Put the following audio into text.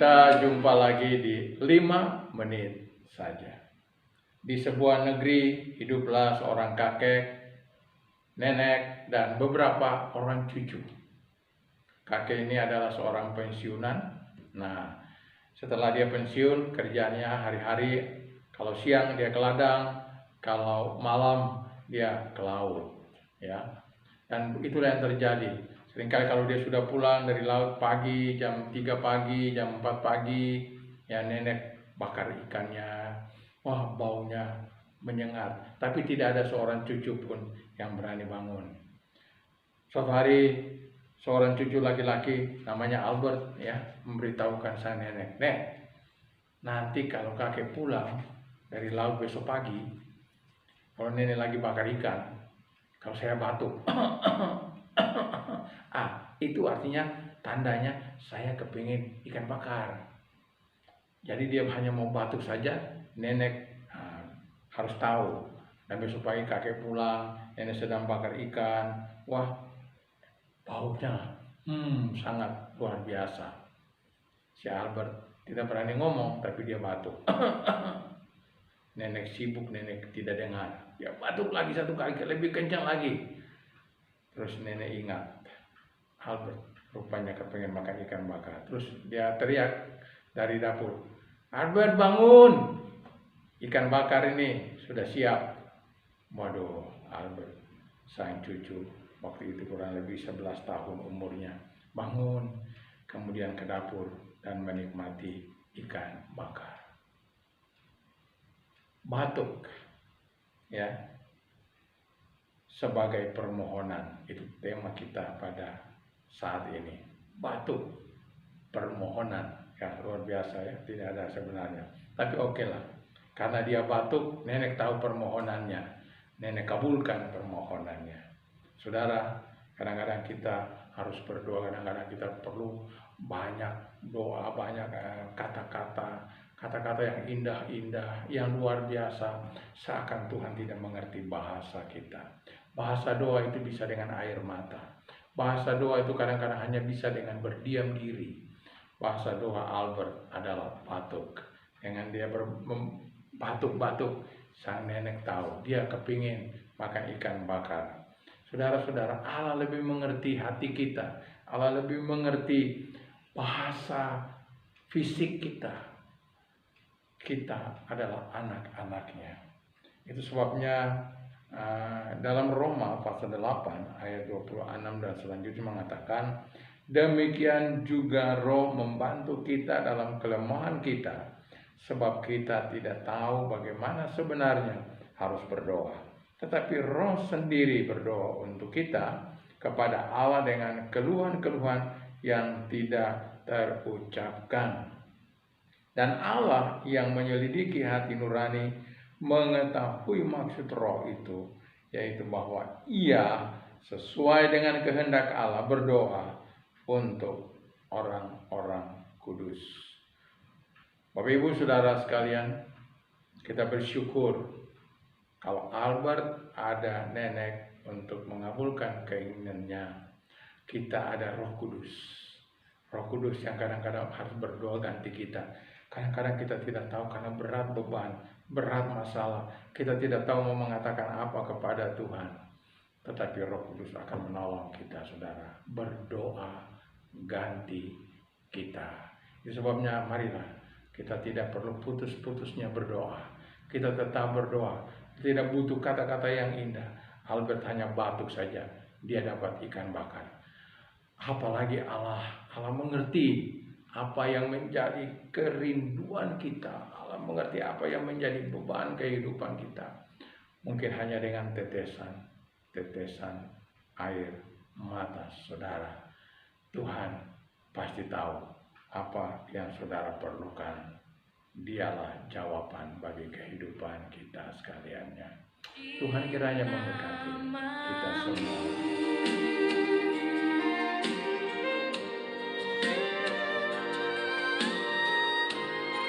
Kita jumpa lagi di 5 menit saja. Di sebuah negeri hiduplah seorang kakek, nenek, dan beberapa orang cucu. Kakek ini adalah seorang pensiunan. Nah, setelah dia pensiun, kerjanya hari-hari, kalau siang dia ke ladang, kalau malam dia ke laut, ya. Dan itulah yang terjadi. Seringkali kalau dia sudah pulang dari laut pagi, jam 3 pagi, jam 4 pagi, ya nenek bakar ikannya. Wah, baunya menyengat. Tapi tidak ada seorang cucu pun yang berani bangun. Suatu hari, seorang cucu laki-laki namanya Albert ya memberitahukan sang nenek, "Nek, nanti kalau kakek pulang dari laut besok pagi, kalau nenek lagi bakar ikan, kalau saya batuk, itu artinya tandanya saya kepingin ikan bakar." Jadi dia hanya mau batuk saja, nenek harus tahu. Dan besok pagi kakek pulang, nenek sedang bakar ikan, wah baunya sangat luar biasa. Si Albert tidak berani ngomong, tapi dia batuk. Nenek sibuk, nenek tidak dengar. Dia batuk lagi satu kali, lebih kencang lagi. Terus nenek ingat, Albert rupanya kepengen makan ikan bakar. Terus dia teriak dari dapur, "Albert bangun, ikan bakar ini sudah siap." Waduh, Albert sang cucu waktu itu kurang lebih 11 tahun umurnya bangun, kemudian ke dapur dan menikmati ikan bakar. Batuk ya sebagai permohonan, itu tema kita pada saat ini. Batuk, permohonan, ya luar biasa ya, tidak ada sebenarnya. Tapi oke lah, karena dia batuk, nenek tahu permohonannya, nenek kabulkan permohonannya. Saudara, kadang-kadang kita harus berdoa, kadang-kadang kita perlu banyak doa, banyak kata-kata yang indah-indah, yang luar biasa, seakan Tuhan tidak mengerti bahasa kita. Bahasa doa itu bisa dengan air mata. Bahasa doa itu kadang-kadang hanya bisa dengan berdiam diri. Bahasa doa Albert adalah batuk. Dengan dia batuk-batuk, sang nenek tahu dia kepingin makan ikan bakar. Saudara-saudara, Allah lebih mengerti hati kita. Allah lebih mengerti bahasa fisik kita. Kita adalah anak-anaknya. Itu sebabnya dalam Roma pasal 8 ayat 26 dan selanjutnya mengatakan, "Demikian juga Roh membantu kita dalam kelemahan kita, sebab kita tidak tahu bagaimana sebenarnya harus berdoa. Tetapi Roh sendiri berdoa untuk kita kepada Allah dengan keluhan-keluhan yang tidak terucapkan. Dan Allah yang menyelidiki hati nurani mengetahui maksud Roh itu, yaitu bahwa Ia sesuai dengan kehendak Allah berdoa untuk orang-orang kudus." Bapak Ibu Saudara sekalian, kita bersyukur kalau Albert ada nenek untuk mengabulkan keinginannya. Kita ada Roh Kudus. Roh Kudus yang kadang-kadang harus berdoa ganti kita. Kadang-kadang kita tidak tahu karena berat beban, berat masalah. Kita tidak tahu mau mengatakan apa kepada Tuhan. Tetapi Roh Kudus akan menolong kita, saudara. Berdoa ganti kita. Itu sebabnya marilah kita tidak perlu putus-putusnya berdoa. Kita tetap berdoa. Tidak butuh kata-kata yang indah. Albert hanya batuk saja, dia dapat ikan bakar. Apalagi Allah mengerti apa yang menjadi kerinduan kita. Allah mengerti apa yang menjadi beban kehidupan kita. Mungkin hanya dengan tetesan air mata saudara. Tuhan pasti tahu apa yang saudara perlukan. Dialah jawaban bagi kehidupan kita sekaliannya. Tuhan kiranya memberkati kita semua.